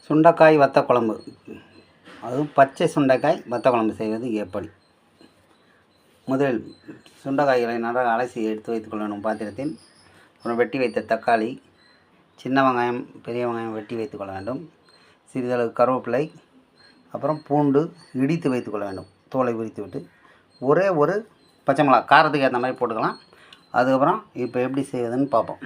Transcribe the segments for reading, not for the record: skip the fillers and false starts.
சுண்டைக்காய் வத்த குழம்பு, அதுவும் பச்சை சுண்டைக்காய் வத்த குழம்பு செய்வது எப்படி? முதலில் சுண்டைக்காய்களை நன்றாக அலசி எடுத்து வைத்துக் கொள்ள வேண்டும் பாத்திரத்தில். அப்புறம் வெட்டி வைத்த தக்காளி, சின்ன வெங்காயம், பெரிய வெங்காயம் வெட்டி வைத்துக் கொள்ள வேண்டும். சிறிதளவு கருவேப்பிலை, அப்புறம் பூண்டு இடித்து வைத்துக் கொள்ள வேண்டும். தோலை உரித்து விட்டு ஒரே ஒரு பச்சை மிளகா, காரத்துக்கு ஏற்ற மாதிரி போட்டுக்கலாம். அதுக்கப்புறம் இப்போ எப்படி செய்வதுன்னு பார்ப்போம்.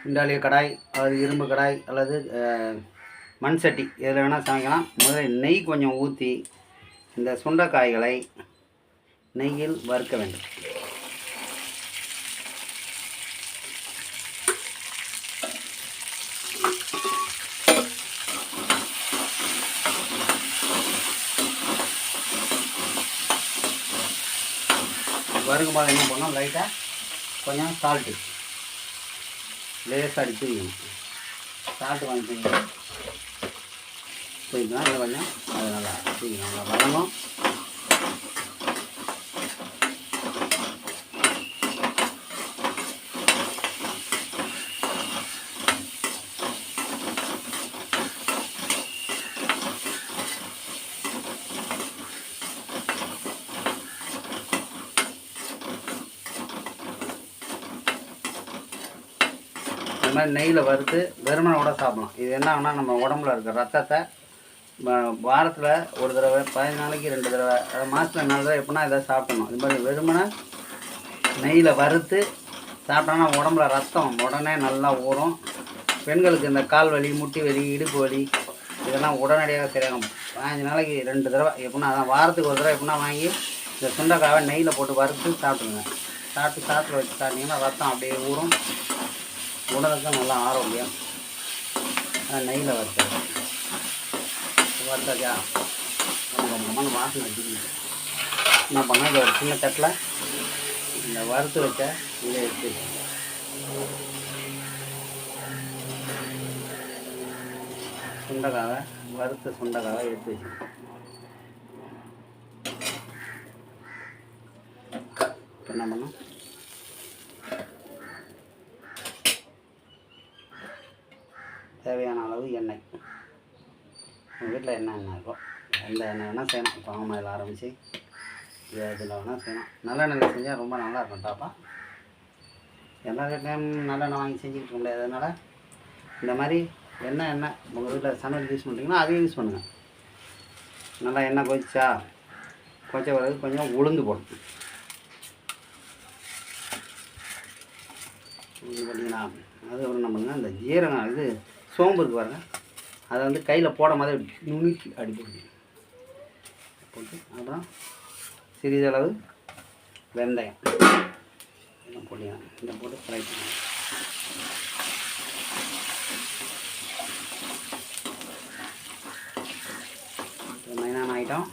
இண்டாலிய கடாய் அல்லது இரும்பு கடாய் அல்லது மண் சட்டி எதில் வேணால் சமைக்கலாம். முதல்ல நெய் கொஞ்சம் ஊற்றி இந்த சுண்டைக்காய்களை நெய்யில் வறுக்க வேண்டும். வறுக்கும் போது என்ன பண்ணோம், லைட்டாக கொஞ்சம் சால்ட்டு லேசாக அடித்து வைக்கணும். சால்ட்டு வாங்கிக்கலாம் போய்க்கலாம். இல்லை கொஞ்சம் அது நல்லா தூக்கணும், நல்லா வதங்கும். இந்த மாதிரி நெய்யில் வறுத்து வெறுமனை கூட சாப்பிடலாம். இது என்ன ஆகுனா, நம்ம உடம்புல இருக்க ரத்தத்தை வாரத்தில் ஒரு தடவை, 15 நாளைக்கு 2 தடவை, மாதத்தில் 4 தடவை எப்படின்னா இதை சாப்பிடணும். இது மாதிரி வெறுமனை நெய்யில் வறுத்து சாப்பிட்டோன்னா உடம்புல ரத்தம் உடனே நல்லா ஊறும். பெண்களுக்கு இந்த கால் வலி, முட்டி வலி, இடுப்பு வலி இதெல்லாம் உடனடியாக சரியாகும். 15 நாளைக்கு 2 தடவை எப்படின்னா, அதான் வாரத்துக்கு ஒரு தடவை எப்படின்னா வாங்கி இந்த சுண்டைக்காவை நெய்யில் போட்டு வறுத்து சாப்பிடுங்க. சாப்பிட்டு வச்சு சாப்பிட்டீங்கன்னா ரத்தம் அப்படியே ஊறும். உடலுக்கு நல்லா ஆரோக்கியம். நெய்யில் வறுத்தாச்சா நம்ம வாசனை அடிக்கணும். என்ன பண்ணால் இந்த ஒரு சின்ன தட்டில் இந்த வறுத்து வச்ச இதை எடுத்து சுண்டைக்காவை, வறுத்த சுண்டைக்காவை எடுத்து வச்சு என்ன பண்ணோம், தேவையான அளவு எண்ணெய். உங்கள் வீட்டில் என்ன எண்ணெய் இருக்கோ எந்த எண்ணெய் வேணால் செய்யணும். பாமாயில் ஆரம்பித்து இதில் வேணால் செய்யணும். நல்லெண்ணெய் செஞ்சால் ரொம்ப நல்லாயிருக்கும். டாப்பா எல்லா வீட்லேயும் நல்லெண்ணெய் வாங்கி செஞ்சுக்கிட்டு முடியாது. அதனால் இந்த மாதிரி எண்ணெய் உங்கள் வீட்டில் சமையல் யூஸ் பண்ணுறீங்கன்னா அதையும் யூஸ் பண்ணுங்கள். நல்லா எண்ணெய் கொதிச்ச பிறகு கொஞ்சம் உளுந்து போடணும். உளுந்து போட்டிங்கன்னா அதுக்கப்புறம் என்ன பண்ணுங்கள், இந்த ஜீரகம் இது சோம்பு இருக்கு பாருங்க, அதை வந்து கையில் போட மாதிரி நுணுக்கி அடிப்போம் போட்டு, அப்புறம் சிறிதளவு வெந்தயம் போட்டிங்கன்னா இதை போட்டு ஃப்ரை பண்ணணும். மெயினான ஐட்டம்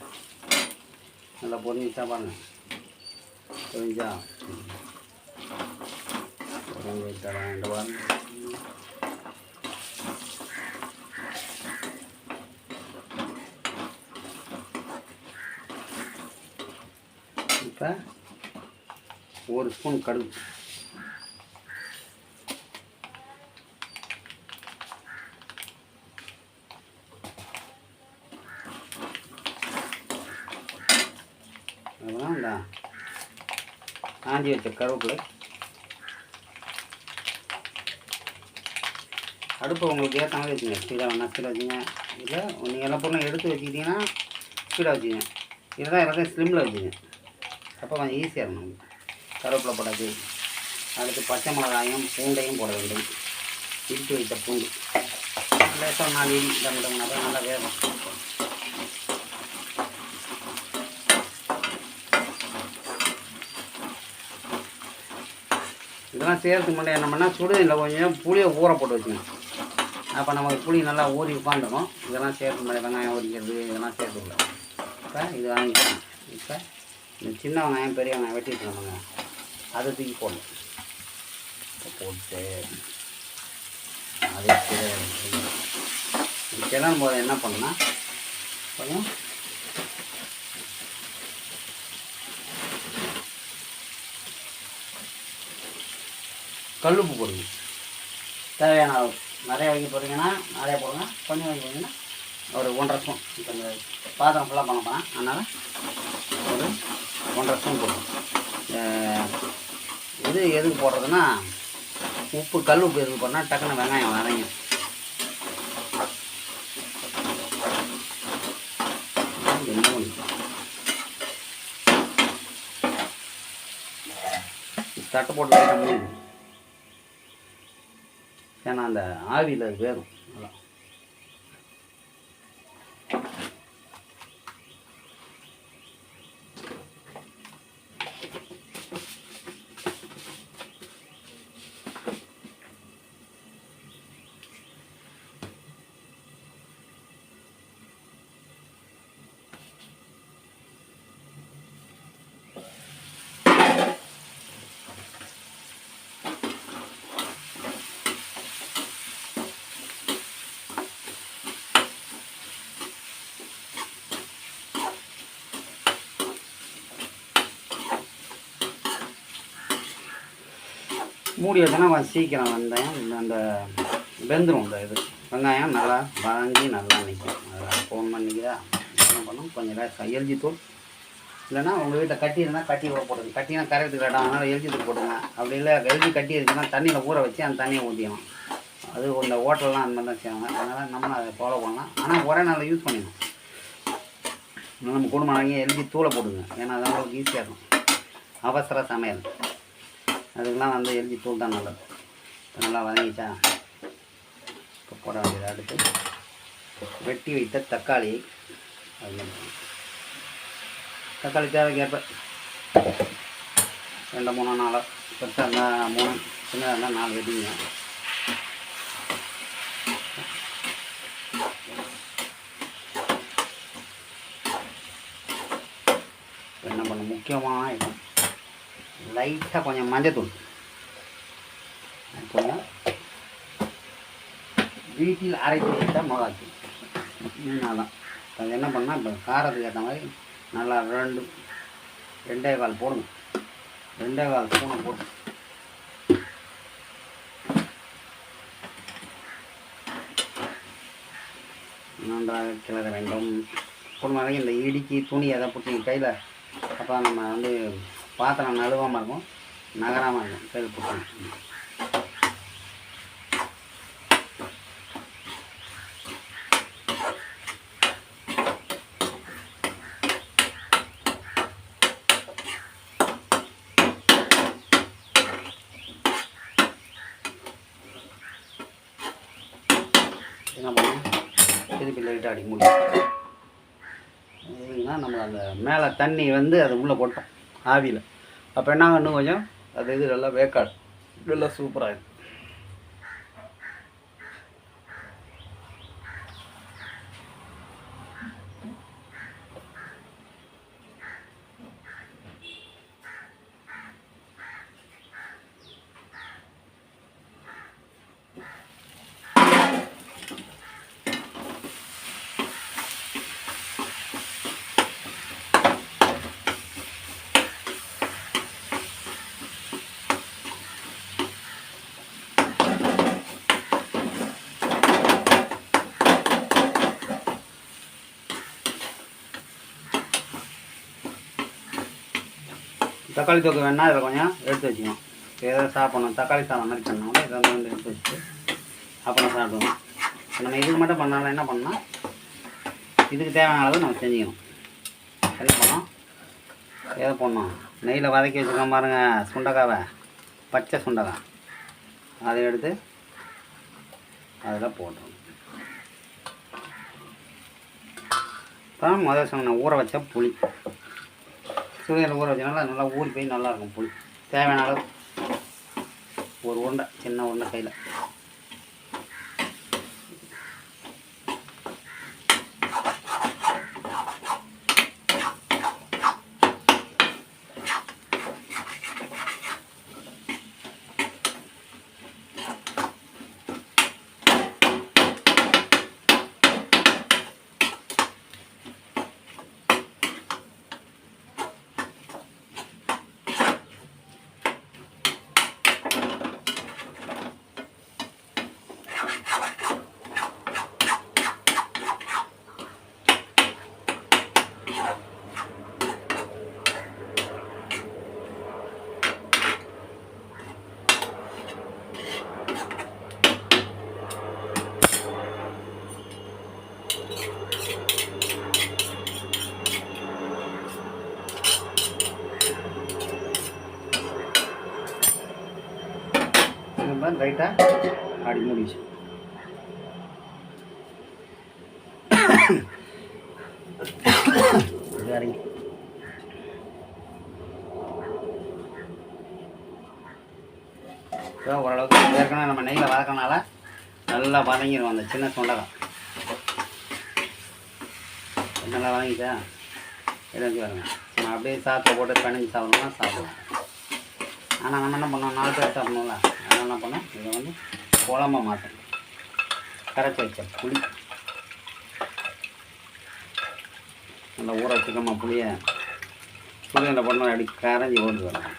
நல்லா பொரிஞ்சா பாருங்க, பொரிஞ்சா ரெண்டு வாரம் இப்போ 1 ஸ்பூன் கடுகு, அப்புறம் இந்த காஞ்சி வச்ச கருவேப்பிலை. அடுப்பு உங்களுக்கு ஏற்ற மாதிரி வச்சுங்க. ஸ்பீடாக வேணா ஸ்பீடாக வச்சுங்க. இல்லை நீங்கள் எல்லா பொருளும் எடுத்து வச்சுக்கிட்டிங்கன்னா ஸ்பீடாக வச்சுங்க. இதுதான் எல்லாத்தையும் ஸ்லிம்மில் வச்சுங்க. அப்போ கொஞ்சம் ஈஸியாக இருக்கும். நமக்கு கருவேப்பிலை போடாது. அடுத்து பச்சை மிளகாயும் பூண்டையும் போட வேண்டும். இடித்து வைத்த பூண்டு லேசாக 4 இடி டம்னா தான் நல்லா வேகும். இதெல்லாம் செய்கிறதுக்கு முன்னாடி என்ன பண்ணால் சுடுதண்ணில் கொஞ்சம் புளியை ஊற போட்டு வச்சுக்கணும். அப்போ நமக்கு புளி நல்லா ஊறி உட்காந்துடும். இதெல்லாம் சேர்த்து முன்னாடி வெங்காயம் உரிக்கிறது இதெல்லாம் சேர்த்துக்கல. இப்போ இது வாங்கிக்கலாம். இப்போ இந்த சின்ன வெங்காயம் பெரிய வெங்காயம் வெட்டி வச்சுக்கணுங்க. அதை தூக்கி போடணும். போட்டு அதை கிளம்பும் போது என்ன பண்ணால் கொஞ்சம் கல்லுப்பு போடுங்க. தேவையான அளவு. நிறைய வைக்க போகிறீங்கன்னா நிறைய போடுங்க. கொஞ்சம் வைக்க போகிறீங்கன்னா ஒரு 1.5 ஸ்பூன். இப்போ இந்த பாத்திரம் ஃபுல்லாக பண்ண போகிறேன். அதனால் ஒரு 1.5 ஸ்பூன் போடுங்க. இது எதுக்கு போடுறதுன்னா உப்பு, கல் உப்பு எதுக்கு போடுறதுனா டக்குன்னு வெங்காயம் வதங்கும். தட்டை போட்டு லைட்டாக மூணு. ஏன்னா அந்த ஆவியில் அது வேகும் நல்லா. மூடி வச்சோன்னா கொஞ்சம் சீக்கிரம் வெந்தயம் அந்த வெந்துடும். இந்த இது வெங்காயம் நல்லா வதங்கி நல்லா நிற்கும். அதில் ஃபோன் பண்ணிக்கிறா என்ன பண்ணும், கொஞ்சம் லேசாக எல்ஜி தூள் இல்லைன்னா உங்கள் வீட்டில் கட்டி இருந்தால் கட்டி கூட போடுங்க. கட்டினா கரைக்கிறதுக்கு இடம், அதனால் எல்ஜி தூள் போடுங்க. அப்படி இல்லை எல்ஜி கட்டி இருக்குன்னா தண்ணியில் ஊற வச்சு அந்த தண்ணியை ஊற்றிக்கணும். அது இந்த ஹோட்டல்லாம் அந்த மாதிரி தான் செய்வாங்க. அதனால் நம்மளும் அதை ஃபாலோ பண்ணலாம். ஆனால் ஒரே நாளில் யூஸ் பண்ணிடணும். நம்ம குடும்பம் வாங்கி எல்ஜி தூளை போடுங்க. ஏன்னா அது உங்களுக்கு ஈஸியாக இருக்கும். அவசர சமையல் அதுக்கெலாம் வந்து எல்ஜி தூள் தான் நல்லது. நல்லா வதங்கிச்சா இப்போ போட வேண்டியது. அடுத்து வெட்டி வைத்த தக்காளி, அது தக்காளி தேவைக்கேற்ப 2 3 4 பெருசாக இருந்தால் 3, சின்னதாக இருந்தால் 4 வெட்டிங்க. என்ன பண்ண முக்கியமான இடம் லைட்டாக கொஞ்சம் மஞ்சத்தூள், கொஞ்சம் வீட்டில் அரைத்து வைத்த மிளகாத்தூள். தான் அது என்ன பண்ணால் இப்போ காரத்துக்கு ஏற்ற மாதிரி நல்லா 2.25 போடுங்க. 2.25 ஸ்பூனை போட்டு நன்றாக கிளற வேண்டும். பொறுமையாக இந்த இடிக்கி துணி எதை பிடிச்சிங்க கையில், அப்போ நம்ம வந்து பாத்திரம் நழுவாமல் இருக்கும், நகராமல் இருக்கும். கையில் பிடிச்சோம். என்ன பண்ணணும், திருப்பி லைட்டாக அடி முடியும். நம்ம அந்த மேலே தண்ணி வந்து அது உள்ளே போட்டோம் ஆவியில். அப்போ என்ன இன்னும் கொஞ்சம் அது இது நல்லா வேக்காடு நல்லா சூப்பராக இருக்குது. தக்காளி தொக்கு வேணால் இதில் கொஞ்சம் எடுத்து வச்சுக்கணும். எதாவது சாப்பிட்ணும், தக்காளி சாதம் மாதிரி பண்ணோம்னா இதை வந்து எடுத்து வச்சுட்டு அப்புறம் சாப்பிடுவோம். நம்ம இதுக்கு மட்டும் பண்ணாலும் என்ன பண்ணால் இதுக்கு தேவையான அளவு நம்ம செஞ்சுக்கணும். என்ன பண்ணோம், எதை போடணும், நெய்யில் வதக்கி வச்சுருக்கோம் பாருங்கள் சுண்டக்காவை, பச்சை சுண்டக்காய், அதை எடுத்து அதில் போட்டுருணும். அப்புறம் முதல் சொன்ன ஊற வச்ச புளி, சுடுதண்ணில் ஊற வச்சனால நல்லா ஊறி போய் நல்லாயிருக்கும். புளி தேவையான அளவு ஒரு உருண்டை, சின்ன உருண்டை கையில். லைட்டாக அப்படி மூடிச்சு. சரிங்க, ஓரளவுக்கு ஏற்கனவே நம்ம நெய்யில் வதக்கனால நல்லா வதங்கிடும். அந்த சின்ன சுண்டக்காய் நல்லா வதங்கிச்சா எடுத்து வரங்க. நம்ம அப்படியே சாப்பிட்டு போட்டு பிணைஞ்சி சாப்பிடணும்னா சாப்பிடலாம். ஆனால் நம்ம என்ன பண்ணோம், 4 பேர் சாப்பிடணும்ல, அதனால் என்ன பண்ணோம், இதை வந்து குழம்பா மாற்றணும். கரைச்சி வச்ச புளி நல்லா ஊற வச்சுக்கோமா, புளியை சுடுதண்ணில் பண்ணோம், அப்படி கரைஞ்சி ஓடி வரணும்.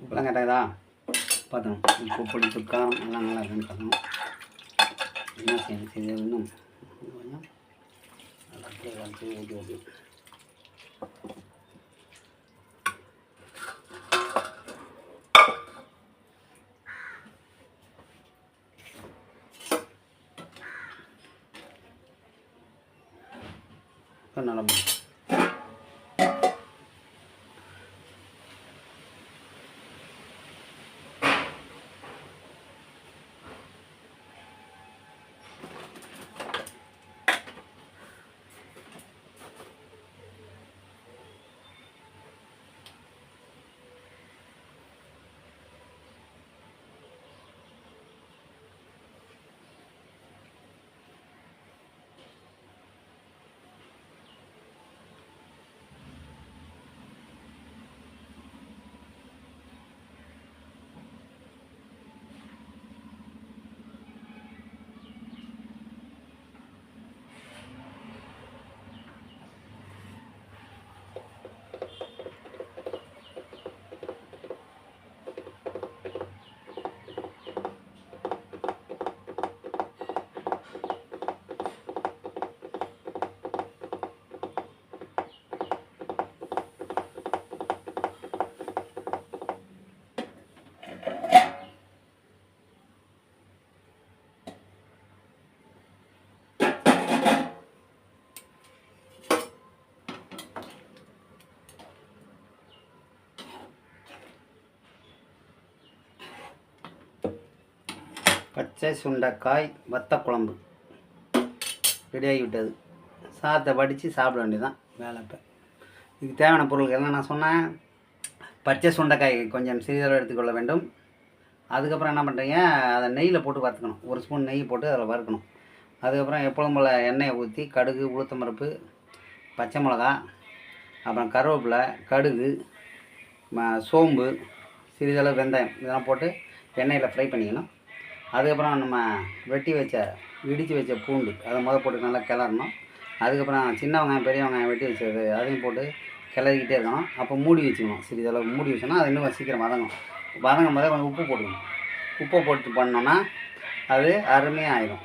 உப்புலாம் கரெக்டாக பார்த்தோம். உப்பு புளி காரம் எல்லாம் நல்லா இருக்குன்னு பார்க்கணும். என்ன செய்யணும், இன்னும் கொஞ்சம் நல்லா ஊற்றி ஊற்றி நல்லா பச்சை சுண்டைக்காய் வத்த குழம்பு ரெடியாகி விட்டது. சாதத்தை வடித்து சாப்பிட வேண்டியதுதான் வேலை. இப்போ இதுக்கு தேவையான பொருட்கள் எல்லாம் நான் சொன்னேன். பச்சை சுண்டைக்காய் கொஞ்சம் சிறிதளவு எடுத்துக்கொள்ள வேண்டும். அதுக்கப்புறம் என்ன பண்ணுறீங்க, அதை நெய்யில் போட்டு வறுத்துக்கணும். 1 ஸ்பூன் நெய் போட்டு அதில் வறுக்கணும். அதுக்கப்புறம் எப்பொழுதும் போல் எண்ணெயை ஊற்றி கடுகு, உளுத்தம்பருப்பு, பச்சை மிளகா, அப்புறம் கருவேப்பிலை, கடுகு, சோம்பு, சிறிதளவு வெந்தயம் இதெல்லாம் போட்டு எண்ணெயில் ஃப்ரை பண்ணிக்கணும். அதுக்கப்புறம் நம்ம இடித்து வச்ச பூண்டு அதை போட்டு நல்லா கிளறணும். அதுக்கப்புறம் சின்ன வெங்காயம், பெரிய வெங்காயம் வெட்டி வச்சது அதையும் போட்டு கிளறிக்கிட்டே இருக்கணும். அப்போ மூடி வச்சுக்கணும். சிறிதளவு மூடி வச்சோன்னா அது இன்னும் சீக்கிரம் வதங்கும் போதே கொஞ்சம் உப்பு போட்டுக்கணும். உப்பை போட்டு பண்ணோன்னா அது அருமையாக ஆயிடும்.